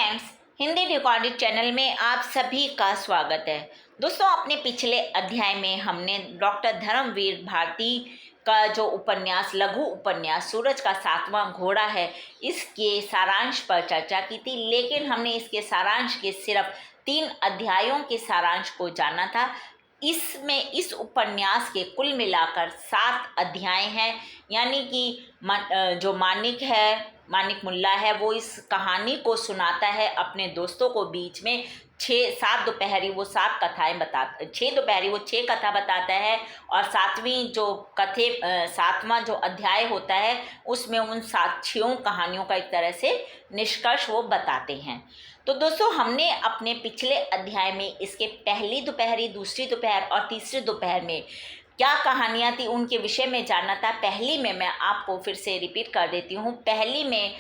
Friends, Hindi recorded channel में आप सभी का स्वागत है। दोस्तों, अपने पिछले अध्याय में हमने डॉक्टर धर्मवीर भारती का जो उपन्यास, लघु उपन्यास सूरज का सातवां घोड़ा है, इसके सारांश पर चर्चा की थी। लेकिन हमने इसके सारांश के सिर्फ 3 अध्यायों के सारांश को जाना था। इसमें इस उपन्यास के कुल मिलाकर 7 अध्याय हैं, यानी कि जो मानिक मुल्ला है, वो इस कहानी को सुनाता है अपने दोस्तों को। बीच में 6 दोपहरी वो 7 कथाएं बताता, 6 दोपहरी वो 6 कथा बताता है, और सातवां जो अध्याय होता है उसमें उन 6 कहानियों का एक तरह से निष्कर्ष वो बताते हैं। तो दोस्तों, हमने अपने पिछले अध्याय में इसके पहली दोपहरी, दूसरी दोपहर और तीसरी दोपहर में क्या कहानियाँ थी उनके विषय में जाना था। पहली में मैं आपको फिर से रिपीट कर देती हूँ। पहली में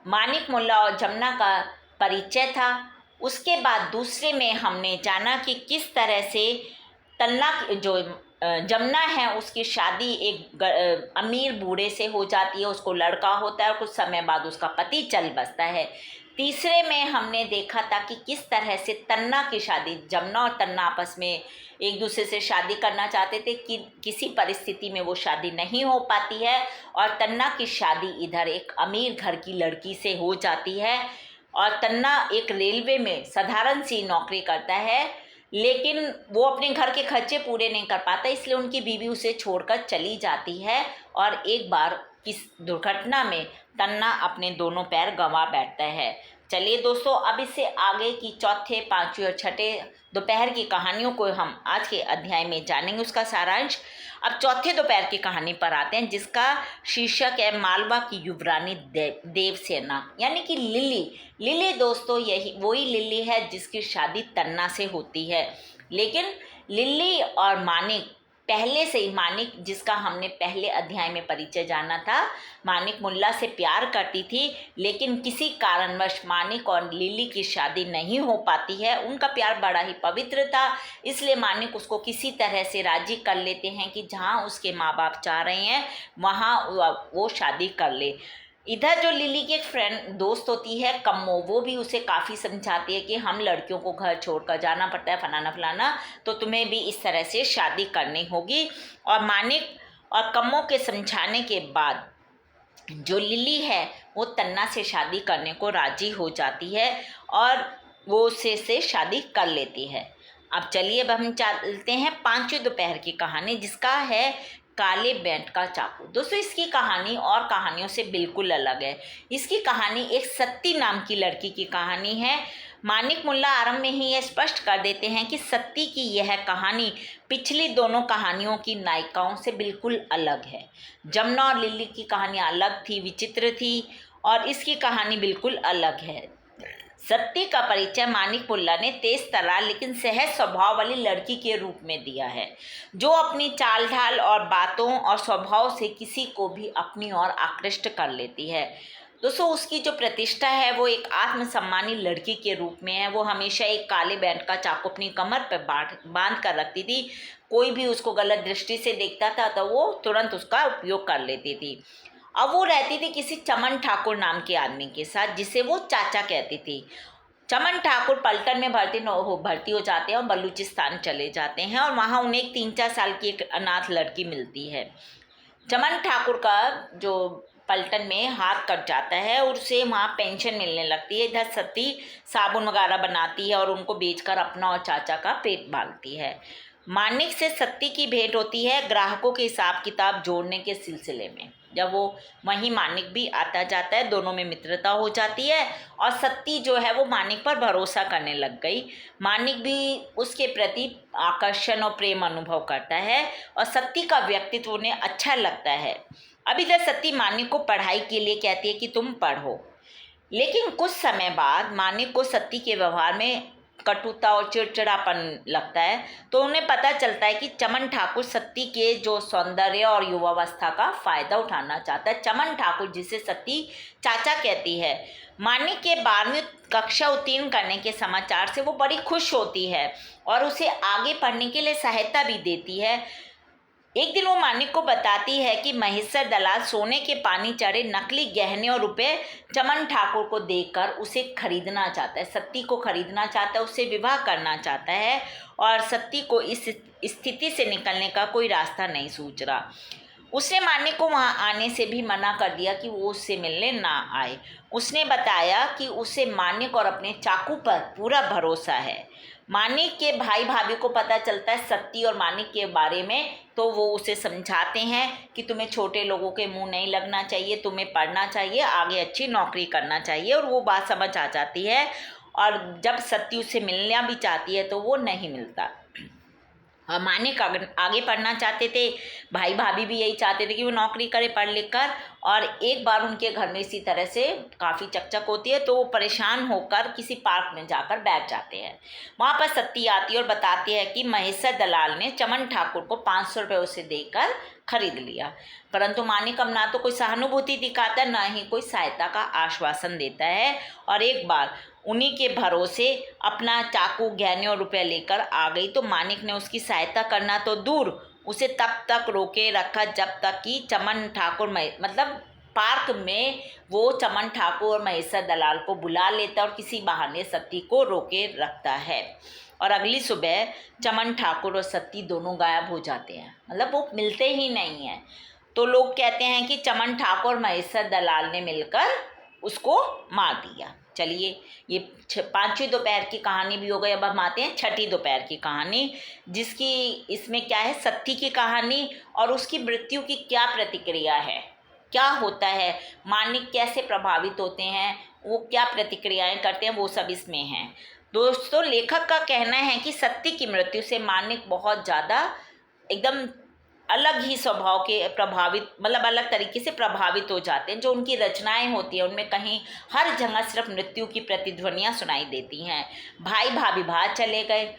मानिक मुल्ला और जमुना का परिचय था। उसके बाद दूसरे में हमने जाना कि किस तरह से तन्ना जो जमुना है उसकी शादी एक अमीर बूढ़े से हो जाती है, उसको लड़का होता है और कुछ समय बाद उसका पति चल बसता है। तीसरे में हमने देखा था कि किस तरह से तन्ना की शादी, जमुना और तन्ना आपस में एक दूसरे से शादी करना चाहते थे कि किसी परिस्थिति में वो शादी नहीं हो पाती है, और तन्ना की शादी इधर एक अमीर घर की लड़की से हो जाती है। और तन्ना एक रेलवे में साधारण सी नौकरी करता है, लेकिन वो अपने घर के खर्चे पूरे नहीं कर पाता, इसलिए उनकी बीवी उसे छोड़कर चली जाती है। और एक बार किस दुर्घटना में तन्ना अपने दोनों पैर गंवा बैठता है। चलिए दोस्तों, अब इससे आगे की चौथे, पांचवें और छठे दोपहर की कहानियों को हम आज के अध्याय में जानेंगे, उसका सारांश। अब चौथे दोपहर की कहानी पर आते हैं, जिसका शीर्षक है मालवा की युवरानी देवसेना, यानी कि लिली दोस्तों, यही वही लिली है जिसकी शादी तन्ना से होती है। लेकिन लिली और मानिक पहले से ही, मानिक जिसका हमने पहले अध्याय में परिचय जाना था, मानिक मुल्ला से प्यार करती थी, लेकिन किसी कारणवश मानिक और लिली की शादी नहीं हो पाती है। उनका प्यार बड़ा ही पवित्र था, इसलिए मानिक उसको किसी तरह से राजी कर लेते हैं कि जहाँ उसके माँ बाप चाह रहे हैं वहाँ वो शादी कर ले। इधर जो लिली की एक दोस्त होती है कम्मो, वो भी उसे काफ़ी समझाती है कि हम लड़कियों को घर छोड़कर जाना पड़ता है, फलाना फलाना, तो तुम्हें भी इस तरह से शादी करनी होगी। और मानिक और कम्मो के समझाने के बाद जो लिली है वो तन्ना से शादी करने को राजी हो जाती है और वो उससे से शादी कर लेती है। अब चलिए, अब हम चलते हैं 5वीं दोपहर की कहानी, जिसका है काले बैंड का चाकू। दोस्तों, इसकी कहानी और कहानियों से बिल्कुल अलग है। इसकी कहानी एक सत्ती नाम की लड़की की कहानी है। मानिक मुल्ला आरंभ में ही यह स्पष्ट कर देते हैं कि सत्ती की यह कहानी पिछली दोनों कहानियों की नायिकाओं से बिल्कुल अलग है। जमुना और लिली की कहानियाँ अलग थी, विचित्र थी, और इसकी कहानी बिल्कुल अलग है। सत्ती का परिचय मानिक मुल्ला ने तेज तर्रार लेकिन सहज स्वभाव वाली लड़की के रूप में दिया है, जो अपनी चाल ढाल और बातों और स्वभाव से किसी को भी अपनी ओर आकृष्ट कर लेती है। दोस्तों, उसकी जो प्रतिष्ठा है वो एक आत्मसम्मानी लड़की के रूप में है। वो हमेशा एक काले बैंड का चाकू अपनी कमर पर बांध कर रखती थी। कोई भी उसको गलत दृष्टि से देखता था तो वो तुरंत उसका उपयोग कर लेती थी। अब वो रहती थी किसी चमन ठाकुर नाम के आदमी के साथ, जिसे वो चाचा कहती थी। चमन ठाकुर पलटन में भर्ती हो जाते हैं और बलूचिस्तान चले जाते हैं, और वहाँ उन्हें एक 3-4 साल की एक अनाथ लड़की मिलती है। चमन ठाकुर का जो पलटन में हाथ कट जाता है और उसे वहाँ पेंशन मिलने लगती है। इधर सती साबुन वगैरह बनाती है और उनको बेचकर अपना और चाचा का पेट पालती है। मानिक से सत्ती की भेंट होती है ग्राहकों के हिसाब किताब जोड़ने के सिलसिले में। जब वो वहीं मानिक भी आता जाता है, दोनों में मित्रता हो जाती है, और सत्ती जो है वो मानिक पर भरोसा करने लग गई। मानिक भी उसके प्रति आकर्षण और प्रेम अनुभव करता है, और सत्ती का व्यक्तित्व उन्हें अच्छा लगता है। अब इधर सत्ती मानिक को पढ़ाई के लिए कहती है कि तुम पढ़ो, लेकिन कुछ समय बाद मानिक को सत्ती के व्यवहार में कटुता और चिड़चिड़ापन लगता है, तो उन्हें पता चलता है कि चमन ठाकुर सत्ती के जो सौंदर्य और युवावस्था का फायदा उठाना चाहता है। चमन ठाकुर, जिसे सत्ती चाचा कहती है, मानिक के 12वीं कक्षा उत्तीर्ण करने के समाचार से वो बड़ी खुश होती है और उसे आगे पढ़ने के लिए सहायता भी देती है। एक दिन वो मानिक को बताती है कि महेश्वर दलाल सोने के पानी चढ़े नकली गहने और रुपए चमन ठाकुर को देकर उसे खरीदना चाहता है, सत्ती को खरीदना चाहता है, उससे विवाह करना चाहता है और सत्ती को इस स्थिति से निकलने का कोई रास्ता नहीं सूझ रहा। उसने मानिक को वहाँ आने से भी मना कर दिया कि वो उससे मिलने ना आए। उसने बताया कि उसे मानिक और अपने चाकू पर पूरा भरोसा है। मानिक के भाई भाभी को पता चलता है सत्ती और मानिक के बारे में, तो वो उसे समझाते हैं कि तुम्हें छोटे लोगों के मुंह नहीं लगना चाहिए, तुम्हें पढ़ना चाहिए, आगे अच्छी नौकरी करना चाहिए। और वो बात समझ आ जाती है और जब सत्ती उससे मिलना भी चाहती है तो वो नहीं मिलता। और मानिक आगे पढ़ना चाहते थे, भाई भाभी भी यही चाहते थे कि वो नौकरी करे पढ़ लिख कर। और एक बार उनके घर में इसी तरह से काफ़ी चकचक होती है तो वो परेशान होकर किसी पार्क में जाकर बैठ जाते हैं। वहाँ पर सत्ती आती है और बताती है कि महेश्वर दलाल ने चमन ठाकुर को 500 रुपये उसे देकर खरीद लिया। परंतु मानिक अब ना तो कोई सहानुभूति दिखाता है, ना ही कोई सहायता का आश्वासन देता है। और एक बार उन्हीं के भरोसे अपना चाकू गहने और रुपये लेकर आ गई तो मानिक ने उसकी सहायता करना तो दूर, उसे तब तक रोके रखा जब तक कि चमन ठाकुर मतलब पार्क में वो चमन ठाकुर और महेश्वर दलाल को बुला लेता और किसी बहाने सत्ती को रोके रखता है। और अगली सुबह चमन ठाकुर और सत्ती दोनों गायब हो जाते हैं, मतलब वो मिलते ही नहीं हैं। तो लोग कहते हैं कि चमन ठाकुर और महेश्वर दलाल ने मिलकर उसको मार दिया। चलिए, ये 5वीं दोपहर की कहानी भी हो गई। अब हम आते हैं 6ठी दोपहर की कहानी, जिसकी इसमें क्या है, सत्ती की कहानी और उसकी मृत्यु की क्या प्रतिक्रिया है, क्या होता है, मानिक कैसे प्रभावित होते हैं, वो क्या प्रतिक्रियाएं करते हैं, वो सब इसमें हैं। दोस्तों, लेखक का कहना है कि सत्ती की मृत्यु से मानिक बहुत ज़्यादा एकदम अलग ही स्वभाव के प्रभावित, मतलब अलग तरीके से प्रभावित हो जाते हैं। जो उनकी रचनाएं होती हैं उनमें कहीं हर जगह सिर्फ मृत्यु की प्रतिध्वनियां सुनाई देती हैं। भाई भाभी बाहर चले गए,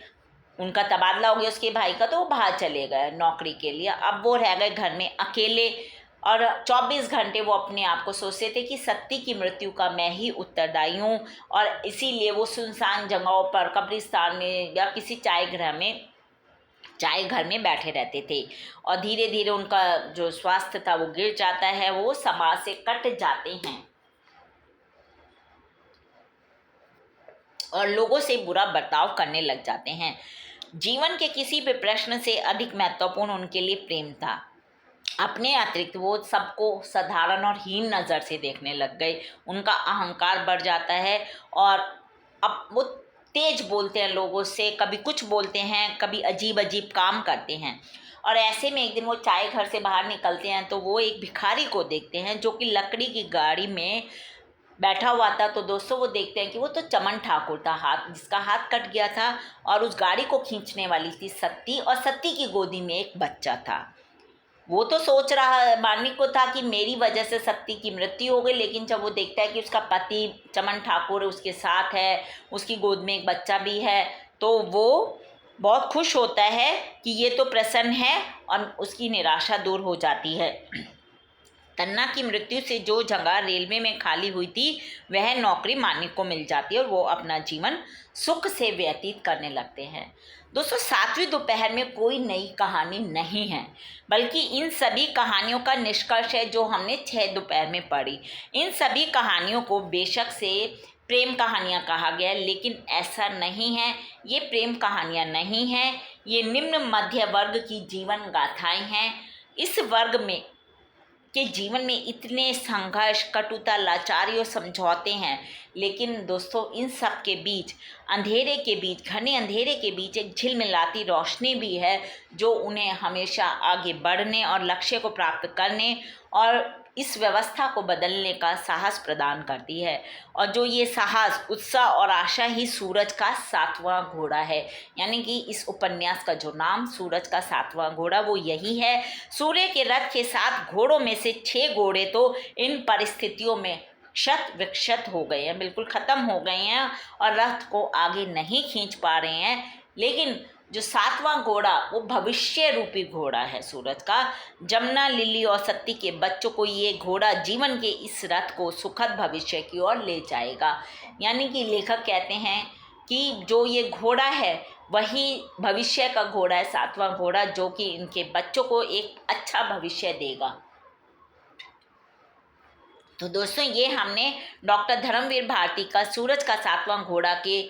उनका तबादला हो गया उसके भाई का, तो वो बाहर चले गए नौकरी के लिए। अब वो रह गए घर में अकेले और 24 घंटे वो अपने आप को सोचते थे कि सत्ती की मृत्यु का मैं ही उत्तरदायी हूँ। और इसीलिए वो सुनसान जगहों पर, कब्रिस्तान में या किसी चाय घर में बैठे रहते थे। और धीरे धीरे उनका जो स्वास्थ्य था वो गिर जाता है, वो समाज से कट जाते हैं और लोगों से बुरा बर्ताव करने लग जाते हैं। जीवन के किसी भी प्रश्न से अधिक महत्वपूर्ण उनके लिए प्रेम था। अपने अतिरिक्त वो सबको साधारण और हीन नज़र से देखने लग गए। उनका अहंकार बढ़ जाता है और अब वो तेज बोलते हैं लोगों से, कभी कुछ बोलते हैं, कभी अजीब अजीब काम करते हैं। और ऐसे में एक दिन वो चाय घर से बाहर निकलते हैं तो वो एक भिखारी को देखते हैं जो कि लकड़ी की गाड़ी में बैठा हुआ था। तो दोस्तों, वो देखते हैं कि वो तो चमन ठाकुर था, जिसका हाथ कट गया था, और उस गाड़ी को खींचने वाली थी सत्ती, और सत्ती की गोदी में एक बच्चा था। वो तो सोच रहा, मानिक को था कि मेरी वजह से सत्ती की मृत्यु हो गई, लेकिन जब वो देखता है कि उसका पति चमन ठाकुर उसके साथ है, उसकी गोद में एक बच्चा भी है, तो वो बहुत खुश होता है कि ये तो प्रसन्न है और उसकी निराशा दूर हो जाती है। तन्ना की मृत्यु से जो जगह रेलवे में खाली हुई थी वह नौकरी मानिक को मिल जाती है और वो अपना जीवन सुख से व्यतीत करने लगते हैं। दोस्तों, 7वीं दोपहर में कोई नई कहानी नहीं है, बल्कि इन सभी कहानियों का निष्कर्ष है जो हमने 6 दोपहर में पढ़ी। इन सभी कहानियों को बेशक से प्रेम कहानियाँ कहा गया है, लेकिन ऐसा नहीं है, ये प्रेम कहानियाँ नहीं हैं, ये निम्न मध्य वर्ग की जीवन गाथाएँ हैं। इस वर्ग में के जीवन में इतने संघर्ष, कटुता, लाचारी और समझौते हैं, लेकिन दोस्तों इन सब के बीच, अंधेरे के बीच, घने अंधेरे के बीच एक झिलमिलाती रोशनी भी है जो उन्हें हमेशा आगे बढ़ने और लक्ष्य को प्राप्त करने और इस व्यवस्था को बदलने का साहस प्रदान करती है। और जो ये साहस, उत्साह और आशा ही सूरज का 7वां घोड़ा है। यानी कि इस उपन्यास का जो नाम सूरज का 7वां घोड़ा वो यही है। सूर्य के रथ के 7 घोड़ों में से 6 घोड़े तो इन परिस्थितियों में क्षत विक्षत हो गए हैं, बिल्कुल ख़त्म हो गए हैं और रथ को आगे नहीं खींच पा रहे हैं। लेकिन जो 7वां घोड़ा वो भविष्य रूपी घोड़ा है सूरज का। जमुना, लिली और सत्ती के बच्चों को ये घोड़ा जीवन के इस रथ को सुखद भविष्य की ओर ले जाएगा। यानी कि लेखक कहते हैं कि जो ये घोड़ा है वही भविष्य का घोड़ा है, 7वां घोड़ा, जो कि इनके बच्चों को एक अच्छा भविष्य देगा। तो दोस्तों ये हमने डॉक्टर धर्मवीर भारती का सूरज का 7वां घोड़ा के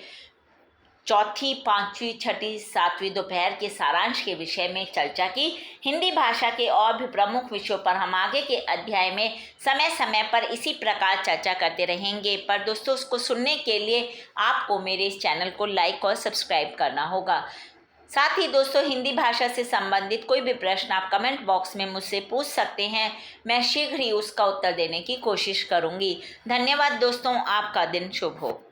चौथी, पांचवी, छठी, सातवीं दोपहर के सारांश के विषय में चर्चा की। हिंदी भाषा के और भी प्रमुख विषयों पर हम आगे के अध्याय में समय समय पर इसी प्रकार चर्चा करते रहेंगे। पर दोस्तों उसको सुनने के लिए आपको मेरे इस चैनल को लाइक और सब्सक्राइब करना होगा। साथ ही दोस्तों हिंदी भाषा से संबंधित कोई भी प्रश्न आप कमेंट बॉक्स में मुझसे पूछ सकते हैं, मैं शीघ्र ही उसका उत्तर देने की कोशिश करूंगी। धन्यवाद दोस्तों, आपका दिन शुभ हो।